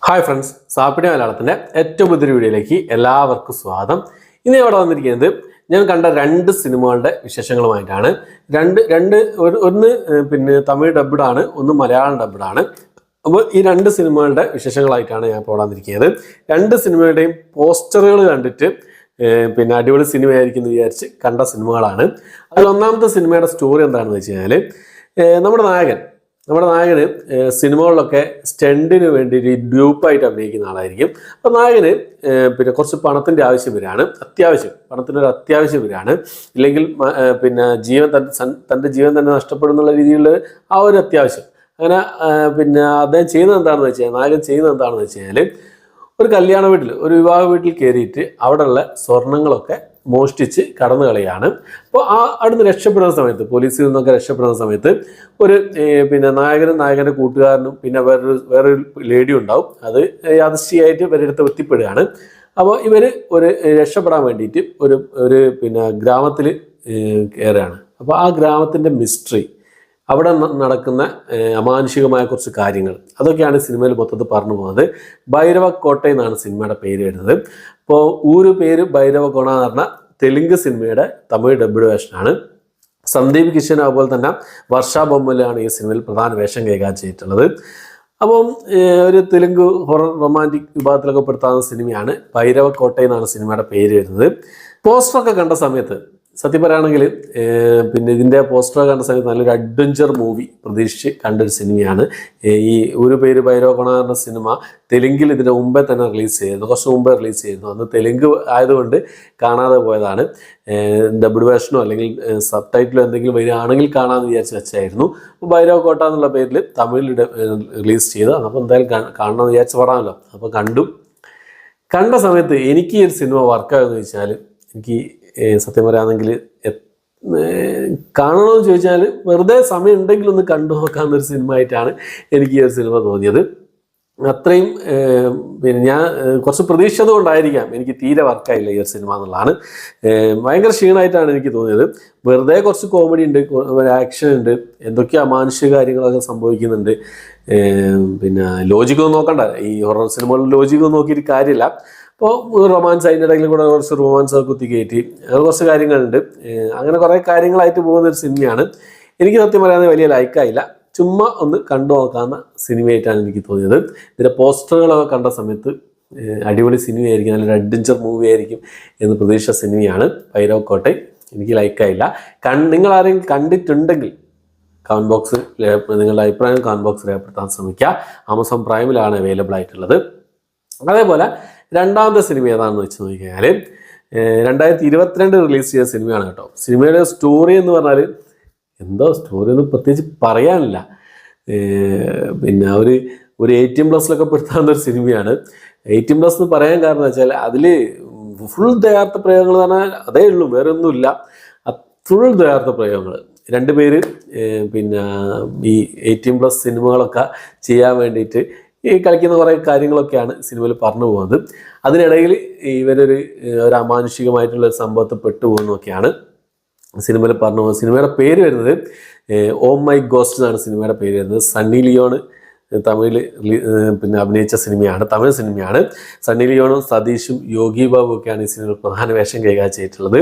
Hi friends, സാപ്പിടി മലയാളത്തിൻ്റെ ഏറ്റവും പുതിയൊരു വീഡിയോയിലേക്ക് എല്ലാവർക്കും സ്വാഗതം. ഇന്ന് ഇവിടെ വന്നിരിക്കുന്നത് ഞാൻ കണ്ട രണ്ട് സിനിമകളുടെ വിശേഷങ്ങളുമായിട്ടാണ്. ഒന്ന് പിന്നെ തമിഴ് ഡബ്ബാണ്, ഒന്ന് മലയാളം ഡബ്ബാണ്. അപ്പോൾ ഈ രണ്ട് സിനിമകളുടെ വിശേഷങ്ങളായിട്ടാണ് ഞാൻ ഇപ്പോൾ വന്നിരിക്കുന്നത്. രണ്ട് സിനിമയുടെയും പോസ്റ്ററുകൾ കണ്ടിട്ട് പിന്നെ അടിപൊളി സിനിമയായിരിക്കും എന്ന് വിചാരിച്ച് കണ്ട സിനിമകളാണ്. അതിൽ ഒന്നാമത്തെ സിനിമയുടെ സ്റ്റോറി എന്താണെന്ന് വെച്ച് കഴിഞ്ഞാൽ നമ്മുടെ നായകന് സിനിമകളിലൊക്കെ സ്റ്റണ്ടിന് വേണ്ടിയിട്ട് ഡ്യൂപ്പായിട്ട് അഭിനയിക്കുന്ന ആളായിരിക്കും. അപ്പോൾ നായകന് പിന്നെ കുറച്ച് പണത്തിൻ്റെ ആവശ്യം വരികയാണ്, പണത്തിനൊരു അത്യാവശ്യം വരികയാണ്. ഇല്ലെങ്കിൽ പിന്നെ തൻ്റെ ജീവൻ തന്നെ നഷ്ടപ്പെടുന്നുള്ള രീതിയിലുള്ള ആ ഒരു അത്യാവശ്യം. അങ്ങനെ പിന്നെ നായകൻ ചെയ്യുന്നത് എന്താണെന്ന് വെച്ച് കഴിഞ്ഞാൽ ഒരു കല്യാണ വീട്ടിൽ, ഒരു വിവാഹ വീട്ടിൽ കയറിയിട്ട് അവിടെയുള്ള സ്വർണങ്ങളൊക്കെ മോഷ്ടിച്ച് കടന്നു കളയാണ്. അപ്പോൾ അവിടുന്ന് രക്ഷപ്പെടുന്ന സമയത്ത്, പോലീസിൽ നിന്നൊക്കെ രക്ഷപ്പെടുന്ന സമയത്ത് ഒരു പിന്നെ നായകൻ്റെ കൂട്ടുകാരനും പിന്നെ വേറൊരു ലേഡി ഉണ്ടാവും. അത് യാദൃശ്ചികമായിട്ട് ഇവരെടുത്ത് എത്തിപ്പെടുകയാണ്. അപ്പോൾ ഇവർ ഒരു രക്ഷപ്പെടാൻ വേണ്ടിയിട്ട് ഒരു പിന്നെ ഗ്രാമത്തിൽ കയറുകയാണ്. അപ്പോൾ ആ ഗ്രാമത്തിൻ്റെ മിസ്റ്ററി, അവിടെ നടക്കുന്ന അമാനുഷികമായ കുറച്ച് കാര്യങ്ങൾ, അതൊക്കെയാണ് സിനിമയിൽ മൊത്തത്തിൽ പറഞ്ഞു പോകുന്നത്. ഭൈരവക്കോട്ട എന്നാണ് സിനിമയുടെ പേര് വരുന്നത്. അപ്പോൾ പേര് ഭൈരവകോണ എന്ന് പറഞ്ഞ തെലുങ്ക് സിനിമയുടെ തമിഴ് ഡബ്ഡ് വേർഷനാണ്. സന്ദീപ് കിഷൻ അതുപോലെ തന്നെ വർഷ ബൊമ്മലാണ് ഈ സിനിമയിൽ പ്രധാന വേഷം കൈകാര്യം ചെയ്തിട്ടുള്ളത്. അപ്പം ഒരു തെലുങ്ക് ഹൊറർ റൊമാൻറ്റിക് വിഭാഗത്തിലൊക്കെ പെടുത്താവുന്ന സിനിമയാണ്. ഭൈരവക്കോട്ട എന്നാണ് സിനിമയുടെ പേര് വരുന്നത്. പോസ്റ്ററൊക്കെ കണ്ട സമയത്ത് സത്യം പറയുകയാണെങ്കിൽ പിന്നെ ഇതിൻ്റെ പോസ്റ്റർ കണ്ട സമയത്ത് നല്ലൊരു അഡ്വഞ്ചർ മൂവി പ്രതീക്ഷിച്ച് കണ്ടൊരു സിനിമയാണ്. ഈ പേര് ഭൈരവകോണ എന്ന സിനിമ തെലുങ്കിൽ ഇതിൻ്റെ മുമ്പേ തന്നെ കുറച്ച് മുമ്പേ റിലീസ് ചെയ്തിരുന്നു. അന്ന് തെലുങ്ക് ആയതുകൊണ്ട് കാണാതെ പോയതാണ്. ഡബ്ഡ് വേർഷനോ അല്ലെങ്കിൽ സബ് ടൈറ്റിലോ എന്തെങ്കിലും വരികയാണെങ്കിൽ കാണാമെന്ന് വിചാരിച്ച് വെച്ചായിരുന്നു. അപ്പോൾ ഭൈരവക്കോട്ട എന്നുള്ള പേരിൽ തമിഴിൽ റിലീസ് ചെയ്തു. അപ്പോൾ എന്തായാലും കാണണമെന്ന് വിചാരിച്ച് പറയാമല്ലോ. അപ്പോൾ കണ്ട സമയത്ത് എനിക്ക് ഈ ഒരു സിനിമ വർക്കാകുമെന്ന് വെച്ചാൽ, എനിക്ക് സത്യം പറയുകയാണെങ്കിൽ കാണണമെന്ന് ചോദിച്ചാൽ വെറുതെ സമയം ഉണ്ടെങ്കിൽ ഒന്ന് കണ്ടു നോക്കാവുന്നൊരു സിനിമ ആയിട്ടാണ് എനിക്ക് ഈ ഒരു സിനിമ തോന്നിയത്. അത്രയും പിന്നെ ഞാൻ കുറച്ച് പ്രതീക്ഷിച്ചത് കൊണ്ടായിരിക്കാം എനിക്ക് തീരെ വർക്കായില്ല ഈ ഒരു സിനിമ എന്നുള്ളതാണ്. ഭയങ്കര ക്ഷീണമായിട്ടാണ് എനിക്ക് തോന്നിയത്. വെറുതെ കുറച്ച് കോമഡി ഉണ്ട്, ആക്ഷൻ ഉണ്ട്, എന്തൊക്കെയോ അമാനുഷിക കാര്യങ്ങളൊക്കെ സംഭവിക്കുന്നുണ്ട്. പിന്നെ ലോജിക്കൊന്നും നോക്കണ്ട, ഈ ഹൊറർ സിനിമകളിൽ ലോജിക്കൊന്നും നോക്കിയിട്ട് കാര്യമില്ല. അപ്പോൾ റൊമാൻസ്, അതിൻ്റെ ഇടയിൽ കൂടെ കുറച്ച് റൊമാൻസൊക്കെ കുത്തിക്കയറ്റി അങ്ങനെ കുറച്ച് കാര്യങ്ങളുണ്ട്. അങ്ങനെ കുറേ കാര്യങ്ങളായിട്ട് പോകുന്നൊരു സിനിമയാണ്. എനിക്ക് സത്യം പറയാതെ വലിയ ലൈക്കായില്ല. ചുമ്മാ ഒന്ന് കണ്ടു നോക്കാവുന്ന സിനിമയായിട്ടാണ് എനിക്ക് തോന്നിയത്. ഇതിൻ്റെ പോസ്റ്ററുകളൊക്കെ കണ്ട സമയത്ത് അടിപൊളി സിനിമയായിരിക്കും, നല്ലൊരു അഡ്വഞ്ചർ മൂവി ആയിരിക്കും എന്ന് പ്രതീക്ഷിച്ച സിനിമയാണ് ഭൈരവക്കോട്ട. എനിക്ക് ലൈക്കായില്ല. നിങ്ങൾ ആരെങ്കിലും കണ്ടിട്ടുണ്ടെങ്കിൽ കമൻറ്റ് ബോക്സിൽ നിങ്ങളുടെ അഭിപ്രായം കമൻറ്റ് ബോക്സിൽ രേഖപ്പെടുത്താൻ ശ്രമിക്കുക. ആമസോൺ പ്രൈമിലാണ് അവൈലബിൾ ആയിട്ടുള്ളത്. അതേപോലെ രണ്ടാമത്തെ സിനിമ ഏതാണെന്ന് വെച്ച് നോക്കിക്കഴിഞ്ഞാൽ 2022 റിലീസ് ചെയ്ത സിനിമയാണ് കേട്ടോ. സിനിമയുടെ സ്റ്റോറി എന്ന് പറഞ്ഞാൽ സ്റ്റോറി ഒന്നും പ്രത്യേകിച്ച് പറയാനില്ല. പിന്നെ ഒരു 18+ പെടുത്താവുന്ന ഒരു സിനിമയാണ്. 18+ എന്ന് പറയാൻ കാരണം വെച്ചാൽ അതിൽ ഫുൾ ദയാർത്ഥ പ്രയോഗങ്ങൾ എന്ന് പറഞ്ഞാൽ അതേ ഉള്ളൂ, വേറെ ഒന്നുമില്ല. ഫുൾ ദയാർത്ഥ പ്രയോഗങ്ങൾ. രണ്ടുപേര് പിന്നെ ഈ 18+ സിനിമകളൊക്കെ ചെയ്യാൻ വേണ്ടിയിട്ട് ഈ കളിക്കുന്ന കുറേ കാര്യങ്ങളൊക്കെയാണ് സിനിമയിൽ പറഞ്ഞു പോകുന്നത്. അതിനിടയിൽ ഇവരൊരു അമാനുഷികമായിട്ടുള്ളൊരു സംഭവത്തിൽ പെട്ടുപോകുന്നതൊക്കെയാണ് സിനിമയിൽ പറഞ്ഞു പോകുന്നത്. സിനിമയുടെ പേര് വരുന്നത് ഓ മൈ ഗോസ്റ്റ് എന്നാണ് സിനിമയുടെ പേര് വരുന്നത്. സണ്ണി ലിയോൺ തമിഴിൽ പിന്നെ അഭിനയിച്ച സിനിമയാണ്, തമിഴ് സിനിമയാണ്. സണ്ണി ലിയോണും സതീഷും യോഗി ബാബു ഒക്കെയാണ് ഈ സിനിമയിൽ പ്രധാന വേഷം കൈകാര്യം ചെയ്തിട്ടുള്ളത്.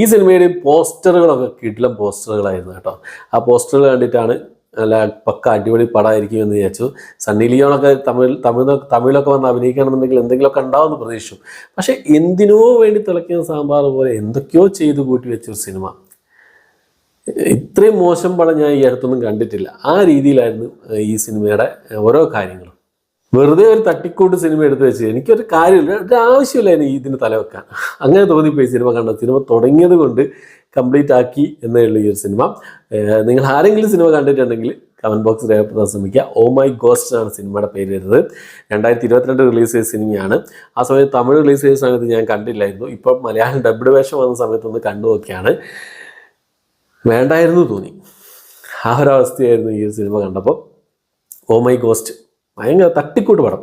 ഈ സിനിമയുടെ പോസ്റ്ററുകളൊക്കെ കിടിലൻ പോസ്റ്ററുകളായിരുന്നു കേട്ടോ. ആ പോസ്റ്ററുകൾ കണ്ടിട്ടാണ് നല്ല പക്ക അടിപൊളി പടമായിരിക്കും എന്ന് വിചാരിച്ചു. സണ്ണി ലിയോണൊക്കെ തമിഴിലൊക്കെ വന്ന് അഭിനയിക്കണമെന്നുണ്ടെങ്കിൽ എന്തെങ്കിലുമൊക്കെ ഉണ്ടാവുമെന്ന് പ്രതീക്ഷിച്ചു. പക്ഷെ എന്തിനോ വേണ്ടി തിളയ്ക്കുന്ന സാമ്പാർ പോലെ എന്തൊക്കെയോ ചെയ്തു കൂട്ടി വെച്ചൊരു സിനിമ. ഇത്രയും മോശം പടം ഞാൻ ഈ അടുത്തൊന്നും കണ്ടിട്ടില്ല. ആ രീതിയിലായിരുന്നു ഈ സിനിമയുടെ ഓരോ കാര്യങ്ങളും. വെറുതെ ഒരു തട്ടിക്കൂട്ട് സിനിമ എടുത്ത് വെച്ച് എനിക്കൊരു കാര്യമില്ല, ഒരു ആവശ്യമില്ല ഇതിന് തലവെക്കാൻ. അങ്ങനെ തോന്നിപ്പോയി സിനിമ കണ്ട. സിനിമ തുടങ്ങിയത് കൊണ്ട് കംപ്ലീറ്റ് ആക്കി എന്നേ ഉള്ളൂ ഈ ഒരു സിനിമ. നിങ്ങൾ ആരെങ്കിലും സിനിമ കണ്ടിട്ടുണ്ടെങ്കിൽ കമൻറ്റ് ബോക്സിൽ രേഖപ്പെടുത്താൻ ശ്രമിക്കുക. ഓ മൈ ഗോസ്റ്റ് ആണ് സിനിമയുടെ പേര് വരുന്നത്. 2022 റിലീസ് ചെയ്ത സിനിമയാണ്. ആ സമയത്ത് തമിഴ് റിലീസ് ചെയ്ത സമയത്ത് ഞാൻ കണ്ടില്ലായിരുന്നു. ഇപ്പം മലയാളം ഡബ്ഡ് വേഷം വന്ന സമയത്തൊന്ന് കണ്ടു നോക്കിയാണ്. വേണ്ടായിരുന്നു തോന്നി. ആ ഒരവസ്ഥയായിരുന്നു ഈ ഒരു സിനിമ കണ്ടപ്പോൾ. ഓ മൈ ഗോസ്റ്റ് ഭയങ്കര തട്ടിക്കൂട്ട് പടം.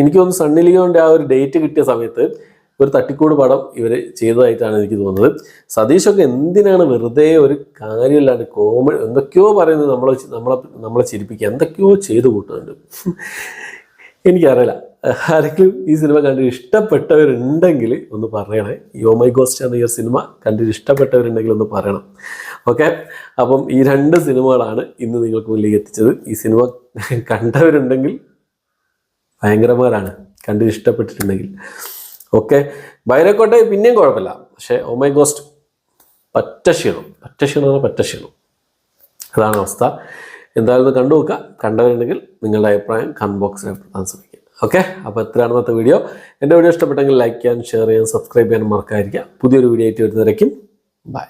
എനിക്ക് തോന്നുന്നു സണ്ണി ലിയോൻ്റെ ആ ഒരു ഡേറ്റ് കിട്ടിയ സമയത്ത് ഒരു തട്ടിക്കൂട് പടം ഇവർ ചെയ്തതായിട്ടാണ് എനിക്ക് തോന്നുന്നത്. സതീഷൊക്കെ എന്തിനാണ് വെറുതെ ഒരു കാര്യമില്ലാണ്ട് കോമഡി എന്തൊക്കെയോ പറയുന്നത്, നമ്മളെ ചിരിപ്പിക്കുക, എന്തൊക്കെയോ ചെയ്ത് കൂട്ടുന്നുണ്ട്. എനിക്കറിയില്ല. ആരെങ്കിലും ഈ സിനിമ കണ്ടിട്ട് ഇഷ്ടപ്പെട്ടവരുണ്ടെങ്കിൽ ഒന്ന് പറയണേ. ഈ ഓ മൈ ഗോസ്റ്റ് എന്ന ഈ സിനിമ കണ്ടിട്ട് ഇഷ്ടപ്പെട്ടവരുണ്ടെങ്കിൽ ഒന്ന് പറയണം. ഓക്കെ, അപ്പം ഈ 2 സിനിമകളാണ് ഇന്ന് നിങ്ങൾക്ക് മുന്നിലേക്ക് എത്തിച്ചത്. ഈ സിനിമ കണ്ടവരുണ്ടെങ്കിൽ ഭയങ്കരമാരാണ്, കണ്ടിട്ട് ഇഷ്ടപ്പെട്ടിട്ടുണ്ടെങ്കിൽ. ഓക്കെ, ബൈരക്കോട്ടെ പിന്നെയും കുഴപ്പമില്ല, പക്ഷേ ഓ മൈ ഗോസ്റ്റ് പറ്റ ക്ഷീണം. അതാണ് അവസ്ഥ. എന്തായാലും കണ്ടു നോക്കുക. കണ്ടവരുണ്ടെങ്കിൽ നിങ്ങളുടെ അഭിപ്രായം കമന്റ് ബോക്സിൽ എത്താൻ ശ്രമിക്കുക. ഓക്കെ, അപ്പോൾ എത്രയാണ് ഇന്നത്തെ വീഡിയോ. എൻ്റെ വീഡിയോ ഇഷ്ടപ്പെട്ടെങ്കിൽ ലൈക്ക് ചെയ്യാൻ, ഷെയർ ചെയ്യാൻ, സബ്സ്ക്രൈബ് ചെയ്യാൻ മറക്കാതിരിക്കുക. പുതിയൊരു വീഡിയോ ആയിട്ട് വരുന്നവരേക്കും ബൈ.